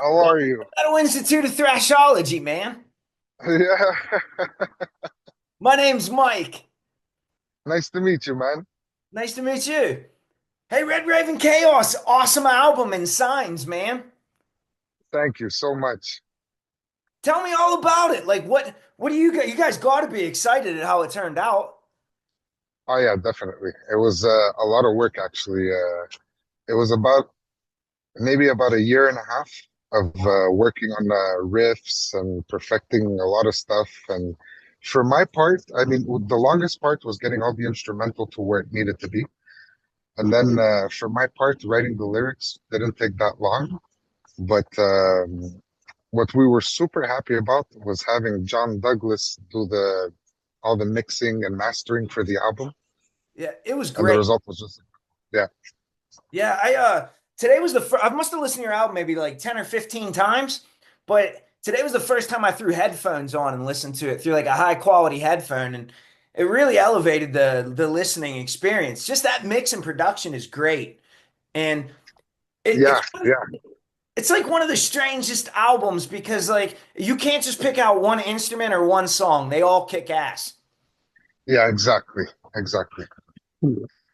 How Welcome are you? to Metal Institute of Thrashology, man. Yeah. My name's Mike. Nice to meet you, man. Nice to meet you. Hey, Red Raven Chaos, awesome album and signs, man. Thank you so much. Tell me all about it. Like, what do you guys got to be excited at how it turned out. Oh yeah, definitely. It was a lot of work actually. It was about maybe about a year and a half of working on riffs and perfecting a lot of stuff. And for my part, I mean, the longest part was getting all the instrumental to where it needed to be. And then for my part, writing the lyrics didn't take that long. But what we were super happy about was having John Douglas do the all the mixing and mastering for the album, Yeah, it was and the great. result was just yeah, Yeah, I today was the first, I must have listened to your album maybe like 10 or 15 times, but today was the first time I threw headphones on and listened to it through like a high quality headphone, and it really elevated the listening experience. Just that mix and production is great. And it, yeah, it's yeah, it's like one of the strangest albums because like you can't just pick out one instrument or one song. They all kick ass. yeah, exactly, exactly.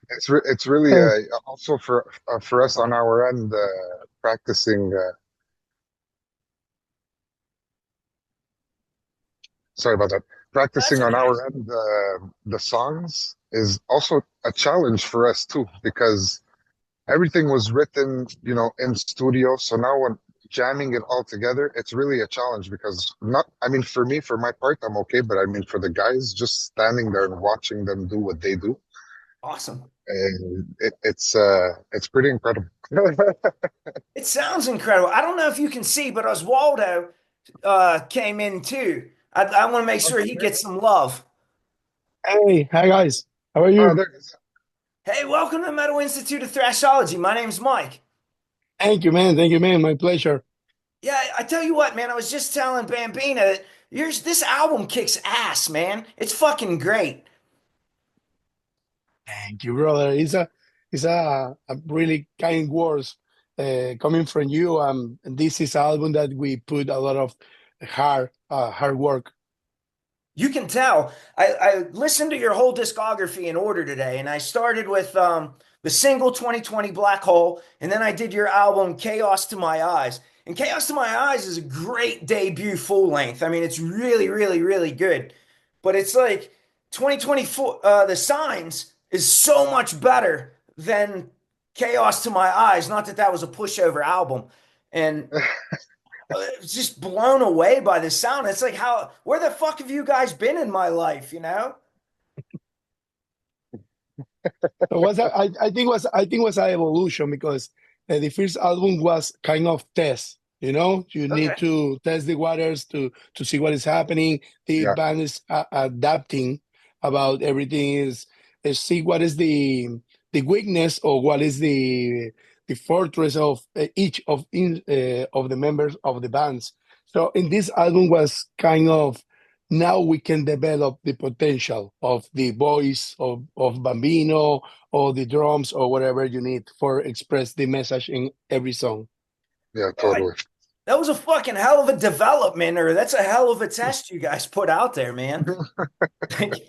It's really Hey, also for us on our end practicing. Sorry about that. That's Practicing on okay. our end the songs is also a challenge for us too because everything was written, in studio. So now when jamming it all together, it's really a challenge because not, I mean, for me, for my part, I'm okay. But I mean, for the guys, just standing there and watching them do what they do, Awesome. it's pretty incredible. It sounds incredible. I don't know if you can see, but Oswaldo came in too. I want to make sure he Okay. gets some love. hey, hi guys. How are Oh, you? there it is. Hey, welcome to the Metal Institute of Thrashology. My name's Mike. Thank you, man. Thank you, man. My pleasure. Yeah, I tell you what, man. I was just telling Bambina that this album kicks ass, man. It's fucking great. Thank you, brother. It's a really kind words coming from you. This is an album that we put a lot of hard work. You can tell. I listened to your whole discography in order today, and I started with the single 2020 Black Hole, and then I did your album Chaos to My Eyes. And Chaos to My Eyes is a great debut full length. I mean, it's really, really, really good. But it's like 2024, The Signs is so much better than Chaos to My Eyes. Not that that was a pushover album. And was just blown away by the sound. It's like, where the fuck have you guys been in my life, you know? So I think was an evolution because the first album was kind of test. You need Okay. to test the waters to see what is happening. The Yeah, band is adapting about everything is see what is the weakness or what is the fortress of each of the members of the bands. So in this album was kind of now we can develop the potential of the voice of Bambino or the drums or whatever you need for express the message in every song. yeah, Oh, totally. that was a fucking hell of a development, or that's a hell of a test you guys put out there, man. Like,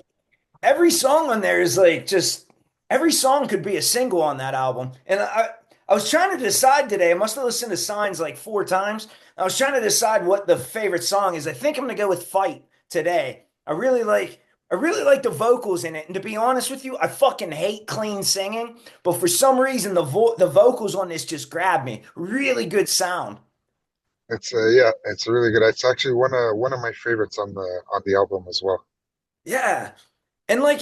every song on there is like just every song could be a single on that album. And I was trying to decide today. I must have listened to Signs like 4 times. I was trying to decide what the favorite song is. I think I'm gonna go with Fight today. I really like the vocals in it. And to be honest with you, I fucking hate clean singing, but for some reason the vocals on this just grab me. Really good sound. Yeah, it's really good. It's actually one of my favorites on the album as well. Yeah. And like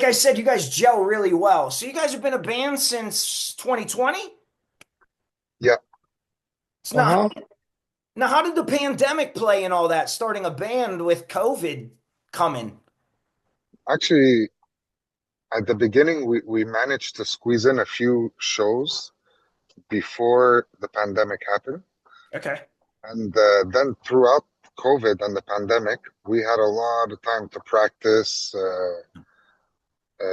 I said, you guys gel really well. So you guys have been a band since 2020? Yeah, It's not. Uh-huh. Now, how did the pandemic play in all that, starting a band with COVID coming? actually, at the beginning, we managed to squeeze in a few shows before the pandemic happened. Okay. And then throughout COVID and the pandemic, we had a lot of time to practice.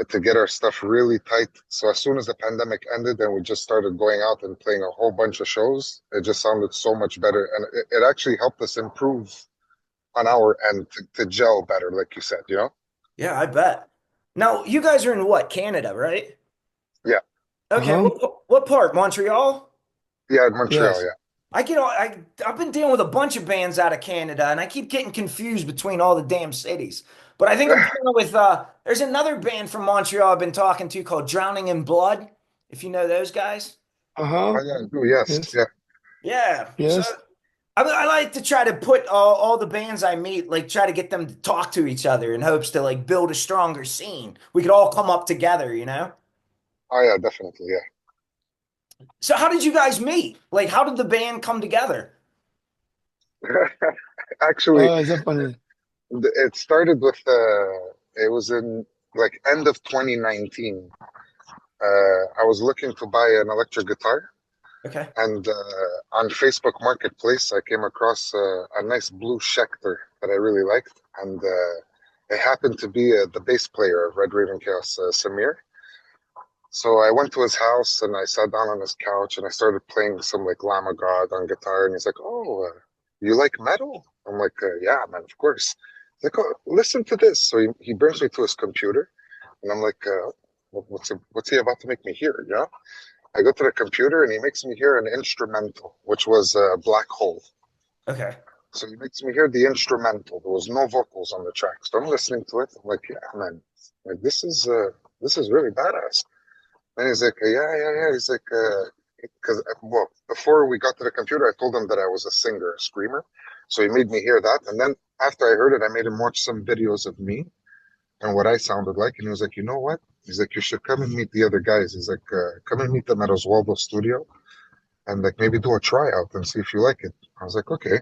to get our stuff really tight. So as soon as the pandemic ended and we just started going out and playing a whole bunch of shows, it just sounded so much better, and it actually helped us improve on our end to gel better, like you said, you know? Yeah, I bet. Now, you guys are in what, Canada, right? Yeah, Okay, Uh-huh. what part? Montreal? yeah, in Montreal, Yes. yeah. I've been dealing with a bunch of bands out of Canada, and I keep getting confused between all the damn cities. But I think I'm dealing with there's another band from Montreal I've been talking to called Drowning in Blood, if you know those guys. Uh-huh. Oh yeah, I do, yes, Yes. yeah. Yeah. So Yes. I like to try to put all the bands I meet, like try to get them to talk to each other in hopes to like build a stronger scene. We could all come up together, you know? Oh yeah, definitely, yeah. So how did you guys meet? Like how did the band come together? Actually, Oh, it's so funny. it started with it was in like end of 2019. I was looking to buy an electric guitar, Okay. and on Facebook Marketplace, I came across a nice blue Schecter that I really liked, and it happened to be the bass player of Red Raven Chaos, Samir. So I went to his house and I sat down on his couch and I started playing some like Lamb of God on guitar. And he's like, "Oh, you like metal?" I'm like, "Yeah, man, of course." He's like, "Oh, listen to this." So he brings me to his computer, and I'm like, what's he about to make me hear? You know? I go to the computer and he makes me hear an instrumental, which was Black Hole. Okay. So he makes me hear the instrumental. There was no vocals on the track. So I'm listening to it. I'm like, "Yeah, man, like this is really badass." And he's like, "Yeah, yeah, yeah." He's like, because well, before we got to the computer, I told him that I was a singer, a screamer. So he made me hear that, and then after I heard it, I made him watch some videos of me and what I sounded like. And he was like, "You know what?" He's like, "You should come and meet the other guys." He's like, "Come and meet them at Oswaldo Studio, and like maybe do a tryout and see if you like it." I was like, "Okay."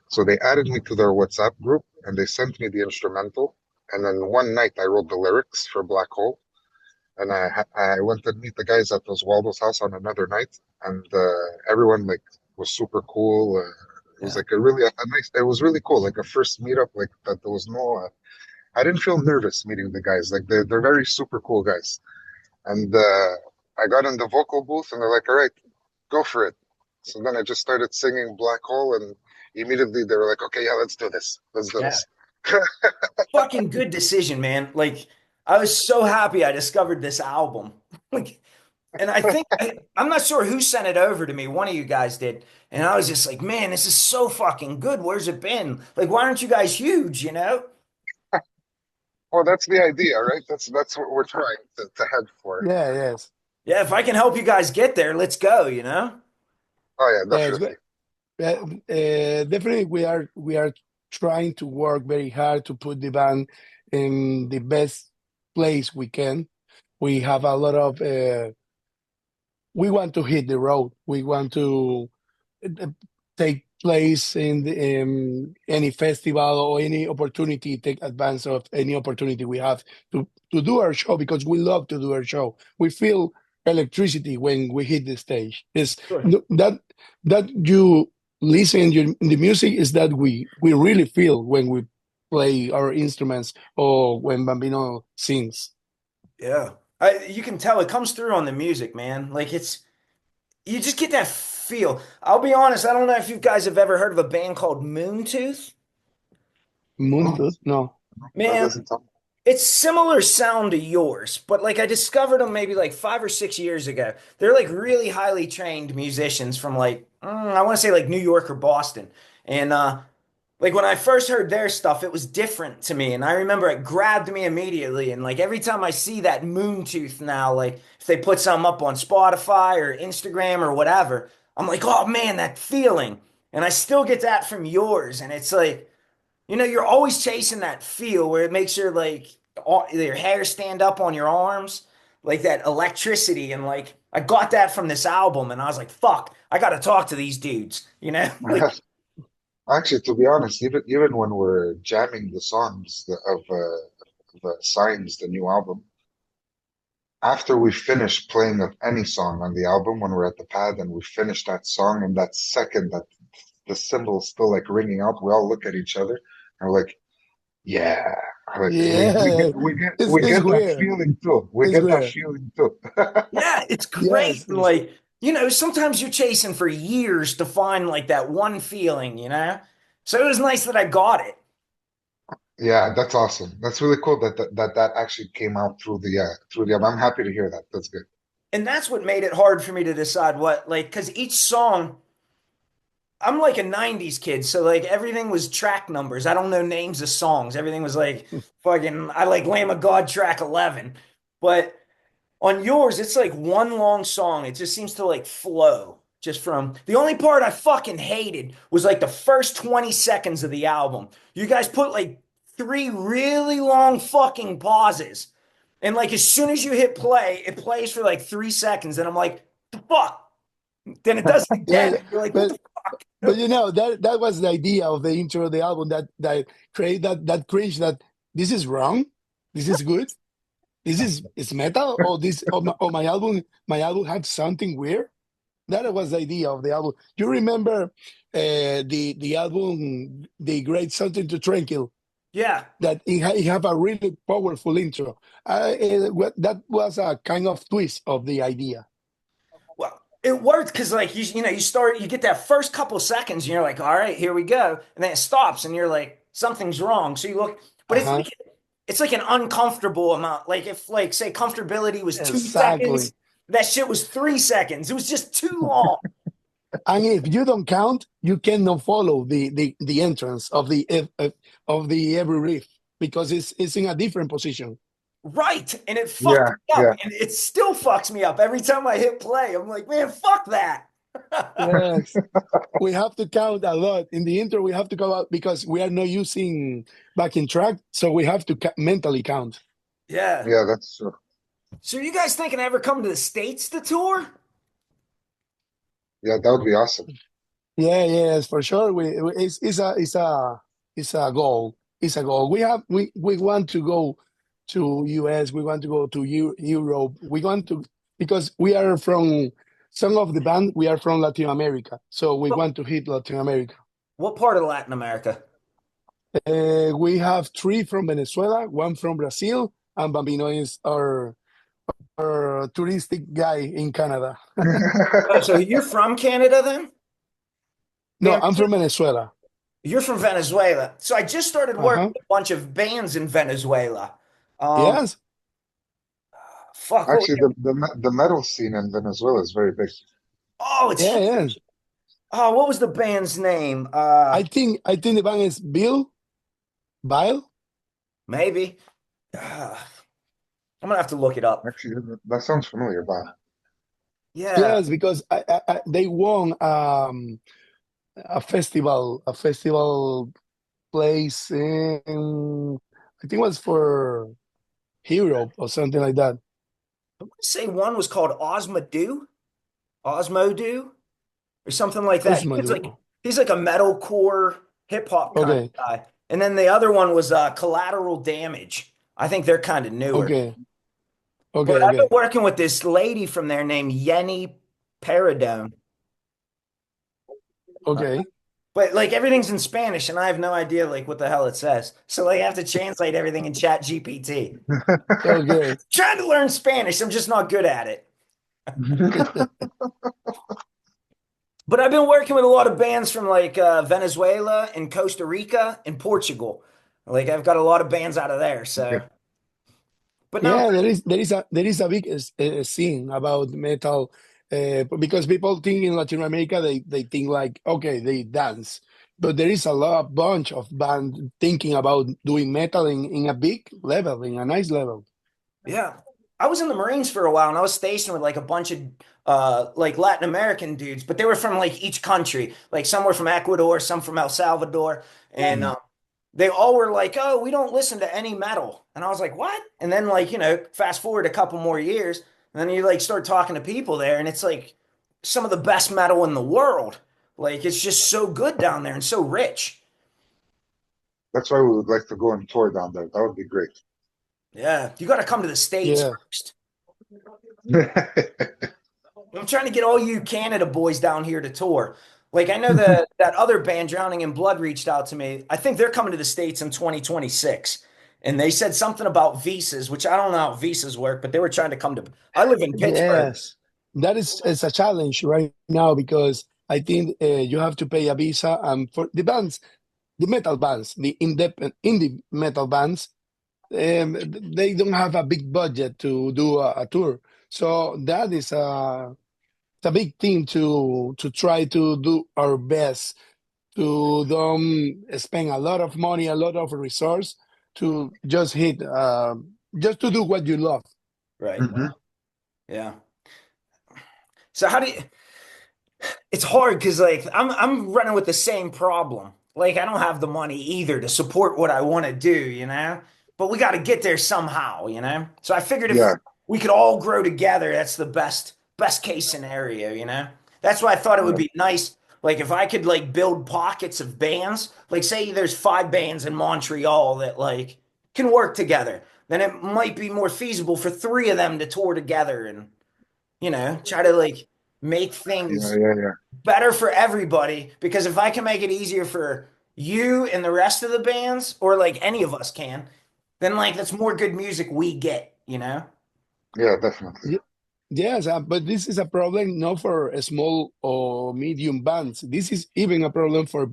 So they added me to their WhatsApp group, and they sent me the instrumental. And then one night, I wrote the lyrics for Black Hole, and I went to meet the guys at Oswaldo's house on another night, and everyone like was super cool. It was Yeah. like a nice. It was really cool, like a first meetup. Like that, there was no. I didn't feel nervous meeting the guys. Like they're very super cool guys. And I got in the vocal booth, and they're like, "All right, go for it." So then I just started singing Black Hole, and immediately they were like, "Okay, yeah, let's do this. Let's do Yeah. this." Fucking good decision, man. Like I was so happy I discovered this album. Like and I'm not sure who sent it over to me. One of you guys did. And I was just like, man, this is so fucking good. Where's it been? Like, why aren't you guys huge, you know? Well, that's the idea, right? That's what we're trying to head for. Yeah, yes. Yeah, if I can help you guys get there, let's go, you know? Oh yeah, Yeah, it's definitely. definitely we are trying to work very hard to put the band in the best place we can. We have a lot of we want to hit the road. We want to uh, take place in any festival or any opportunity, take advantage of any opportunity we have to do our show because we love to do our show. We feel electricity when we hit the stage. It's Sure. that you listen the music is that we really feel when we play our instruments or when Bambino sings. Yeah. You can tell it comes through on the music, man. Like you just get that feel. I'll be honest, I don't know if you guys have ever heard of a band called Moontooth. Moonfoot? No. That Man, doesn't sound. it's similar sound to yours, but like I discovered them maybe like 5 or 6 years ago. They're like really highly trained musicians from like I want to say like New York or Boston. And like when I first heard their stuff, it was different to me. And I remember it grabbed me immediately. And like every time I see that Moontooth now, like if they put something up on Spotify or Instagram or whatever, I'm like, oh man, that feeling. And I still get that from yours. And it's like, you're always chasing that feel where it makes your hair stand up on your arms, like that electricity. And like I got that from this album, and I was like, "Fuck, I got to talk to these dudes." Like Actually, to be honest, even when we're jamming the songs of Signs, the new album, after we finish playing of any song on the album, when we're at the pad and we finish that song, and that second that the cymbal's still like ringing out, we all look at each other and we're like, "Yeah." Yeah, We it's get that weird. feeling too. We It's get that weird. feeling too. Yeah, it's great. Yes, And like, sometimes you're chasing for years to find like that one feeling, you know? So it was nice that I got it. Yeah, that's awesome. That's really cool that actually came out through the album. I'm happy to hear that. That's good. And that's what made it hard for me to decide what, like, because each song, I'm like a 90s kid. So like everything was track numbers. I don't know names of songs. Everything was like fucking, I like Lamb of God track 11. But on yours, it's like one long song. It just seems to like flow just from the only part I fucking hated was like the first 20 seconds of the album. You guys put like three really long fucking pauses. And like as soon as you hit play, it plays for like 3 seconds. And I'm like, the fuck? Then it does it yeah, again. And you're like, what but the but fuck? that was the idea of the intro of the album that create that cringe that this is wrong, this is good, this is metal, or this or my album had something weird. That was the idea of the album. You remember the album, The Great Something to Tranquil, Yeah. that it have a really powerful intro. That was a kind of twist of the idea. Well, it worked because like you start you get that first couple seconds and you're like, all right, here we go. And then it stops and you're like, something's wrong. So you look, but Uh-huh. it's like an uncomfortable amount. Like if like say comfortability was 2 seconds, Exactly. that shit was 3 seconds. It was just too long. And if you don't count, you cannot follow the entrance of the every riff because it's in a different position. Right. And it fucked Yeah, me up. yeah. And it still fucks me up every time I hit play. I'm like, man, fuck that. Yes, we have to count a lot in the intro. We have to go out because we are not using backing track, so we have to mentally count. Yeah. Yeah, that's true. So are you guys thinking I ever come to the States to tour? Yeah, that would be awesome. Yeah, yes, for sure. It's a goal. It's a goal. We want to go to US. We want to go to Europe. We want to because we are from some of the band. We are from Latin America, so we What, want to hit Latin America. what part of Latin America? We have three from Venezuela, one from Brazil, and Bambino is our touristic guy in Canada. Oh, so you're from Canada then? No, Man, I'm from Venezuela. you're from Venezuela. So I just started working Uh-huh. with a bunch of bands in Venezuela. Um, Yes. fuck, what was Actually, it? the metal scene in Venezuela is very big. Oh, it's Yeah, huge. yes. Oh, what was the band's name? I think the band is Bile. Maybe. I'm gonna have to look it up. Actually, that sounds familiar, but Yeah. Yes, because they won a festival place in I think it was for Europe or something like that. I want to say one was called Osmo or something like that. Osmadu. He's like a metalcore hip hop kind Okay, of guy. And then the other one was Collateral Damage. I think they're kind of newer. okay, But okay, I've been okay, working with this lady from there named Yenny Paradone. Uh, okay, but like everything's in Spanish and I have no idea like what the hell it says. So like I have to translate everything in Chat GPT. okay. Trying to learn Spanish, I'm just not good at it. But I've been working with a lot of bands from like Venezuela and Costa Rica and Portugal. Like I've got a lot of bands out of there. Okay. So, but no, Yeah, there is a big scene about metal because people think in Latin America they think like okay they dance, but there is a lot bunch of band thinking about doing metal in a big level, in a nice level. yeah. I was in the Marines for a while and I was stationed with like a bunch of like Latin American dudes, but they were from like each country. Like some were from Ecuador, some from El Salvador, and Mm. they all were like, "Oh, we don't listen to any metal." And I was like, "What?" And then like, fast forward a couple more years, and then you like start talking to people there and it's like some of the best metal in the world. Like it's just so good down there and so rich. That's why we would like to go on tour down there. That would be great. Yeah, you got to come to the States Yeah, first. I'm trying to get all you Canada boys down here to tour. Like I know that other band Drowning in Blood reached out to me. I think they're coming to the States in 2026. and they said something about visas, which I don't know how visas work, but they were trying to come to. I live in Pittsburgh. Yes, that is it's a challenge right now because I think you have to pay a visa, and for the bands, the metal bands, the indie metal bands, they don't have a big budget to do a tour. So that is it's a big thing to try to do our best to don't spend a lot of money, a lot of resource to just hit, just to do what you love. Right. Hmm. Yeah. So how do you? It's hard because like I'm running with the same problem. Like I don't have the money either to support what I want to do, you know? But we got to get there somehow, you know? So I figured if Yeah, we could all grow together, that's the best case scenario, you know? That's why I thought it would yeah, be nice like if I could like build pockets of bands, like say there's 5 bands in Montreal that like can work together, then it might be more feasible for 3 of them to tour together and, try to like make yeah, things yeah, yeah, better for everybody because if I can make it easier for you and the rest of the bands, or like any of us can, then like that's more good music we get, you know? yeah, definitely. Ye- Yes, but this is a problem not for small or medium bands. This is even a problem for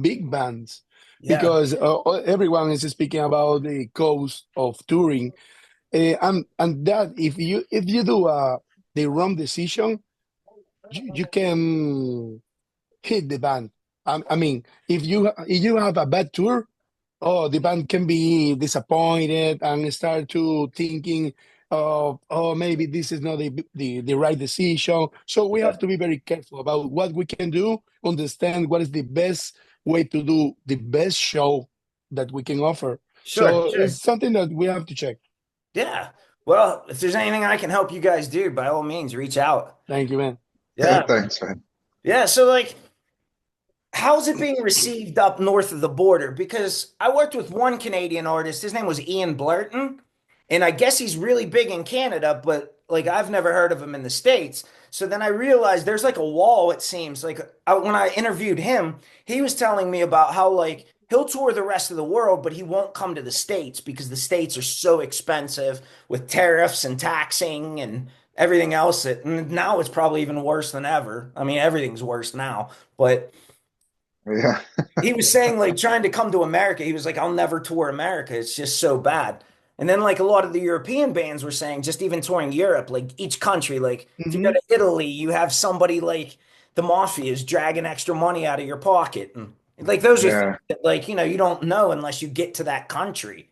big bands Yeah, because everyone is speaking about the cost of touring, and that if you do the wrong decision, you can hit the band. I mean, if you have a bad tour, oh, the band can be disappointed and start to thinking of, oh, maybe this is not the right decision. So we yeah. have to be very careful about what we can do, understand what is the best way to do the best show that we can offer. Sure, So sure. it's something that we have to check. Yeah. Well, if there's anything I can help you guys do, by all means, reach out. Thank you, man. Yeah. Thanks, man. Yeah. So like how's it being received up north of the border? Because I worked with one Canadian artist. His name was Ian Blurton, and I guess he's really big in Canada, but like I've never heard of him in the States. So then I realized there's like a wall, it seems. Like when I interviewed him, he was telling me about how like he'll tour the rest of the world, but he won't come to the States because the States are so expensive with tariffs and taxing and everything else. And now it's probably even worse than ever. I mean, everything's worse now, but Yeah, he was saying like trying to come to America. He was like, I'll never tour America. It's just so bad. And then like a lot of the European bands were saying, just even touring Europe, like each country, like if you go Hmm. to Italy, you have somebody like the mafia is dragging extra money out of your pocket. And like those are things yeah, that like, you don't know unless you get to that country.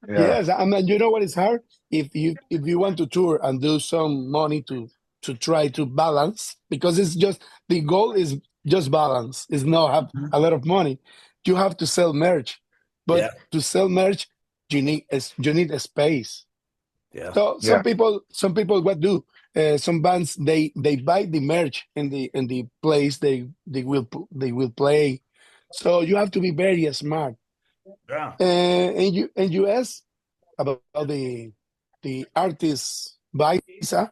yeah, Yes, I mean, you know what is hard? If you want to tour and do some money to try to balance, because it's just the goal is just balance, is not have mhm, a lot of money. You have to sell merch, but Yeah. to sell merch, you need a space. Yeah. So some yeah, people some people what do? Some bands they buy the merch in the place they will play. So you have to be very smart. Yeah. And you ask about the artist visa,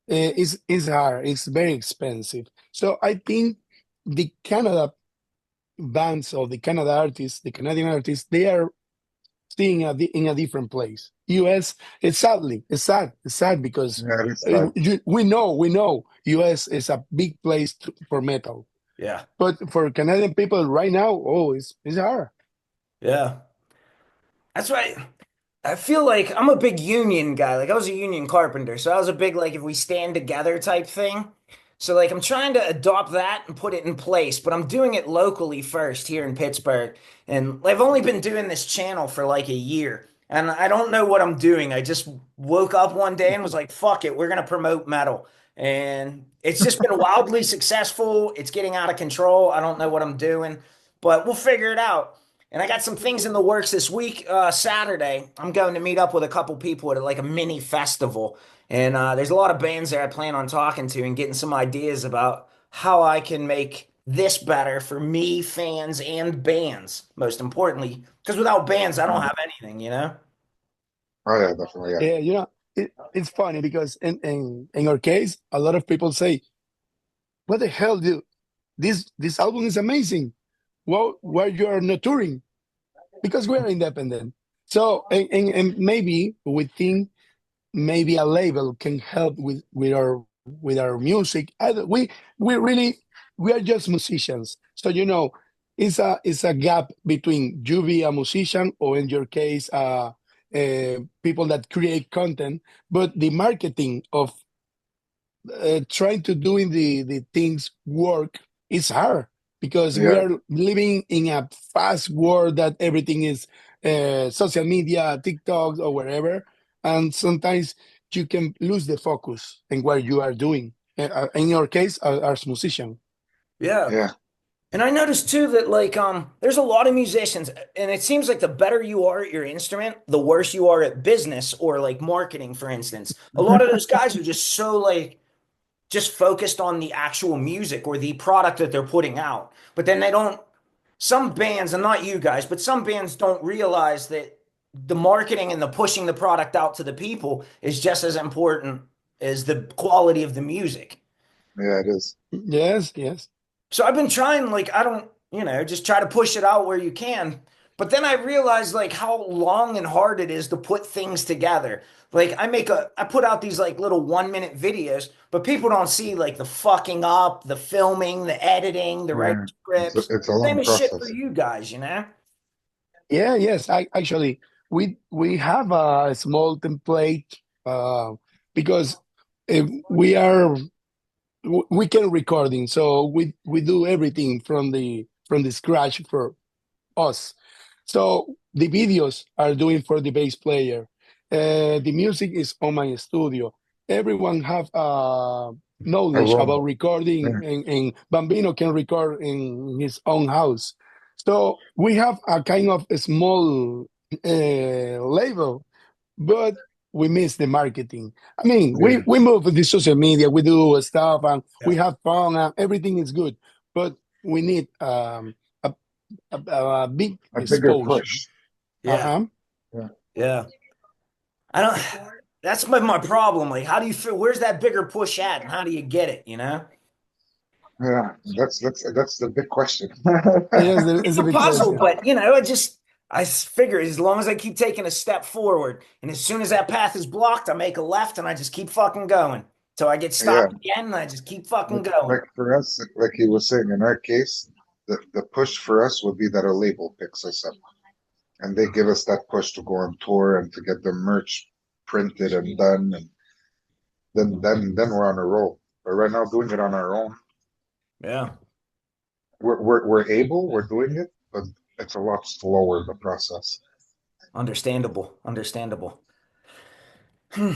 is hard. It's very expensive. So I think the Canada bands or the Canada artists, the Canadian artists, they are seeing in a different place. US, it's sad because yeah. It's that. we know US is a big place for metal, Yeah. but for Canadian people right now, oh, it's hard. Yeah. That's why I feel like I'm a big union guy. Like I was a union carpenter, so I was a big like if we stand together type thing. So like I'm trying to adopt that and put it in place, but I'm doing it locally first here in Pittsburgh. And I've only been doing this channel for like a year. And I don't know what I'm doing. I just woke up one day and was like, fuck it, we're gonna promote metal. And it's just been wildly successful. It's getting out of control. I don't know what I'm doing, but we'll figure it out. And I got some things in the works this week. Saturday, I'm going to meet up with a couple people at like a mini festival. And there's a lot of bands there I plan on talking to and getting some ideas about how I can make this better for me, fans, and bands, most importantly. Because without bands, I don't Mhm. have anything, you know? Oh yeah, definitely. Yeah, Yeah, it's funny because in our case, a lot of people say, "What the hell, dude? This album is amazing. Well, why you are not touring?" because we are independent. So and maybe we think maybe a label can help with our music. We really we are just musicians. So it's a gap between you be a musician or in your case people that create content, but the marketing of trying to doing the things work is hard because we Yeah, are living in a fast world that everything is social media, TikTok or wherever, and sometimes you can lose the focus in what you are doing. In your case, as musician. Yeah. yeah, And I noticed too that like there's a lot of musicians and it seems like the better you are at your instrument, the worse you are at business or like marketing, for instance. A lot of those guys are just so like just focused on the actual music or the product that they're putting out. But then they don't, some bands, and not you guys, but some bands don't realize that the marketing and the pushing the product out to the people is just as important as the quality of the music. yeah. It is. Yes, yes. So I've been trying, like, I don't, just try to push it out where you can. But then I realized like how long and hard it is to put things together. Like I put out these like little 1 minute videos, but people don't see like the fucking up, the filming, the editing, the writing Yeah, scripts. it's a Same long as shit for process. you guys, you know? Yeah, yes. I actually we have a small template because we are we can recording, so we do everything from the scratch for us. So the videos are doing for the bass player. The music is on my studio. Everyone have A knowledge about role. recording, Yeah, and Bambino can record in his own house. So we have a kind of a small label, but we miss the marketing. I mean, yeah. we move with the social media, we do stuff, and we Yeah. have fun, and everything is good. But we need a, a big A bigger exposure. push. Yeah. Uh-huh. Yeah, Yeah. I don't, that's my problem. Like, how do you feel? Where's that bigger push at and how do you get it, you know? yeah. That's the big question. Yes, it's It's a a big puzzle, question. but I figure as long as I keep taking a step forward, and as soon as that path is blocked, I make a left and I just keep fucking going. Till I get Yeah, stopped again, and I just keep fucking going. like for us, like he was saying, in our case, the push for us would be that a label picks us up and they give us that push to go on tour and to get the merch printed and done, and then we're on a roll. But right now, doing it on our own, Yeah, we're able, we're doing it, but it's a lot slower the process. understandable, understandable. I'm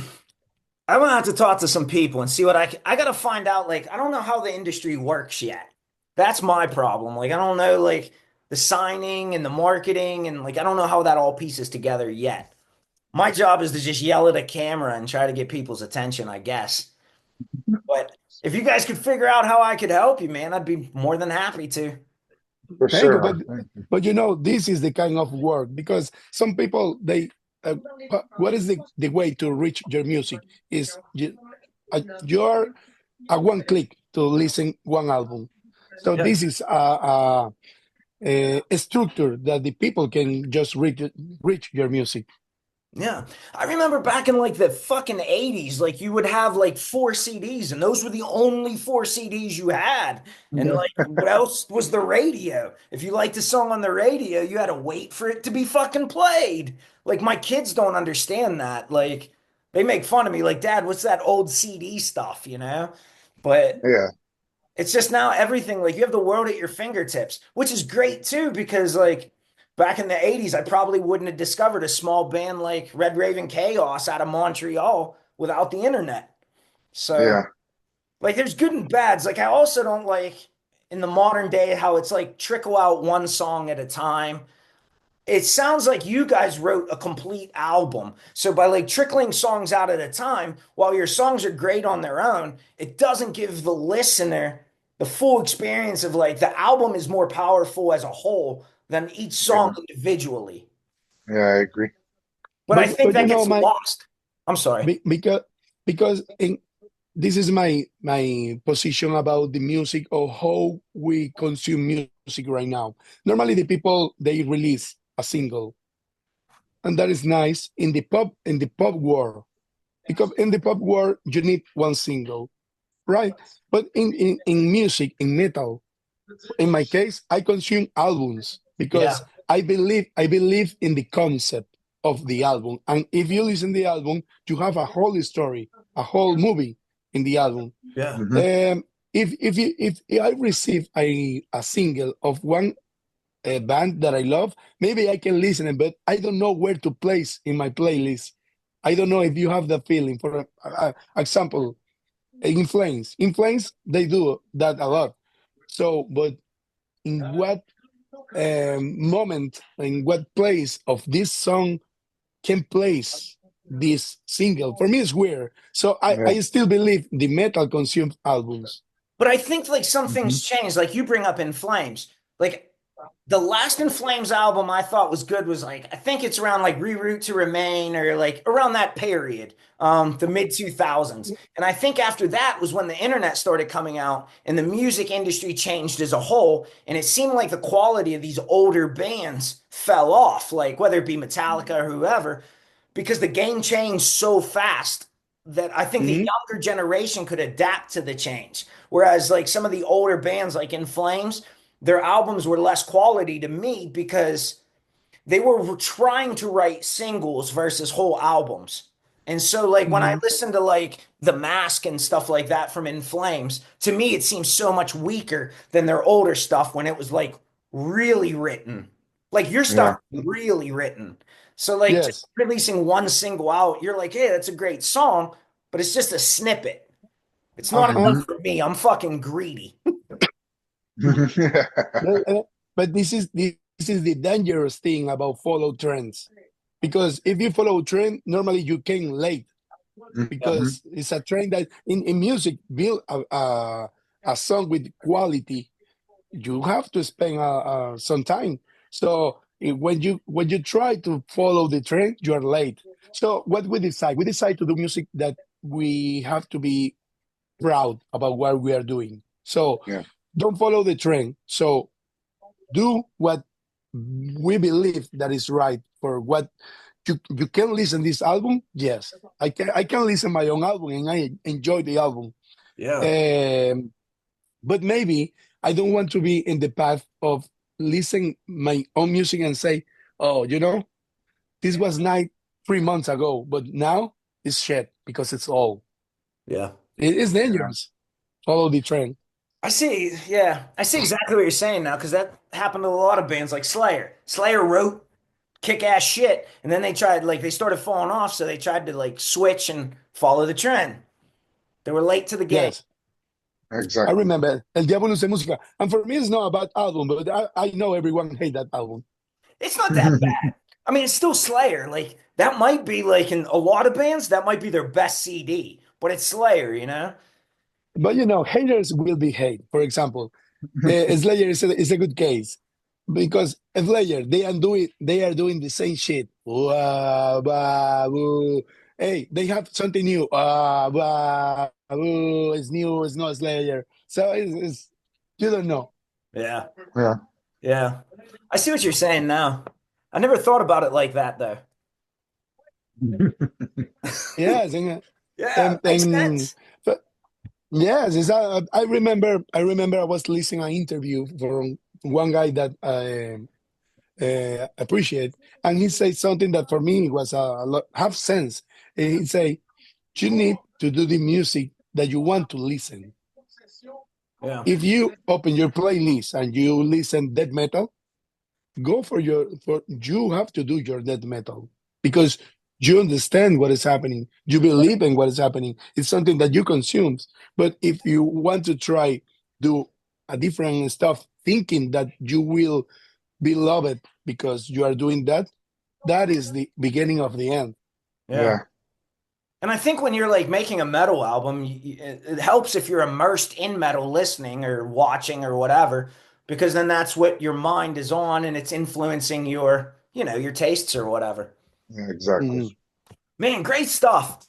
gonna have to talk to some people and see what I gotta find out. Like, I don't know how the industry works yet. That's my problem. Like, I don't know like the signing and the marketing and like I don't know how that all pieces together yet. My job is to just yell at a camera and try to get people's attention, I guess. But if you guys could figure out how I could help you, man, I'd be more than happy to. For Thank you, sure, man. Thank you. but this is the kind of work because some people they what is the way to reach your music is you're a one click to listen one album. So Yeah. this is a structure that the people can just reach your music. Yeah. I remember back in like the fucking 80s, like you would have like four CDs, and those were the only four CDs you had. And like, what else was the radio? If you liked a song on the radio, you had to wait for it to be fucking played. Like, my kids don't understand that. Like, they make fun of me, like, Dad, what's that old CD stuff, you know? But Yeah, it's just now everything, like you have the world at your fingertips, which is great too, because like back in the 80s, I probably wouldn't have discovered a small band like Red Raven Chaos out of Montreal without the internet. So, yeah, like, there's good and bads. Like, I also don't like in the modern day how it's like trickle out one song at a time. It sounds like you guys wrote a complete album. So by like trickling songs out at a time, while your songs are great on their own, it doesn't give the listener the full experience of like the album is more powerful as a whole than each song yeah, individually. yeah. I agree. But I think But that gets my lost. I'm sorry. because in this is my position about the music or how we consume music right now. Normally, the people they release a single, and that is nice in the pop world, because in the pop world you need one single, right? But in music, in metal, in my case, I consume albums because Yeah. I believe in the concept of the album. And if you listen to the album, you have a whole story, a whole movie in the album. Yeah. Hmm. Um, if I receive a single of one band that I love, maybe I can listen it, but I don't know where to place in my playlist. I don't know if you have the feeling. For example, In Flames, they do that a lot. So, but in what moment, in what place of this song can place this single? For me, it's weird. So Yeah. I still believe the metal consumes albums. But I think like some Hmm. things change. Like you bring up In Flames. Like the last In Flames album I thought was good was like I think it's around like Reroute to Remain or like around that period, the mid 2000s. And I think after that was when the internet started coming out and the music industry changed as a whole. And it seemed like the quality of these older bands fell off, like whether it be Metallica or whoever, because the game changed so fast that I think the Mhm. younger generation could adapt to the change. Whereas like some of the older bands like In Flames, their albums were less quality to me because they were trying to write singles versus whole albums. And so like when I Mhm. listen to like The Mask and stuff like that from In Flames, to me it seems so much weaker than their older stuff when it was like really written. Like your stuff Yeah. really written. So like just Yes. releasing one single out, you're like, hey, that's a great song, but it's just a snippet. It's not Uh-huh. enough Hmm. for me. I'm fucking greedy. Uh, uh, But this is the dangerous thing about follow trends. Because if you follow trend, normally you came late Yeah. Hmm. because it's a trend that in music build a song with quality. You have to spend some time. So when you try to follow the trend, you are late. So what we decide? We decide to do music that we have to be proud about what we are doing. So Yeah. don't follow the trend. So do what we believe that is right for what you can listen this album. Yes, I can listen my own album and I enjoy the album. Yeah. Um, but maybe I don't want to be in the path of listen my own music and say, oh, this was nice 3 months ago, but now it's shit because it's old. Yeah. It is Yeah. dangerous. Follow the trend. I see. Yeah. I see exactly what you're saying now because that happened to a lot of bands like Slayer. Slayer wrote kick ass shit and then they tried, like, they started falling off. So they tried to, like, switch and follow the trend. They were late to the game. Yes, I Exactly. remember El Diablo Luce Música. And for me, it's not a bad album, but I know everyone hate that album. It's not that bad. I mean, it's still Slayer. Like, that might be, like, in a lot of bands, that might be their best CD, but it's Slayer, you know? But haters will be hate. For example, Slayer is a good case because Slayer they are doing the same shit. Wah, bah, boo. Hey, they have something new. Bah, boo. It's new. It's not Slayer. So it's you don't know. Yeah. Yeah. Yeah. I see what you're saying now. I never thought about it like that, though. Yes, Yeah, and, makes and sense. but yes, I remember I was listening an interview from one guy that appreciate. And he said something that for me was a lot have sense. He say you need to do the music that you want to listen. Yeah. If you open your playlist and you listen death metal, go for you have to do your death metal because you understand what is happening. You believe in what is happening. It's something that you consume. But if you want to try do a different stuff, thinking that you will be loved because you are doing that, that is the beginning of the end. Yeah. Yeah. And I think when you're like making a metal album, it helps if you're immersed in metal listening or watching or whatever, because then that's what your mind is on and it's influencing your, your tastes or whatever. Yeah. Exactly. Mhm. Man, great stuff.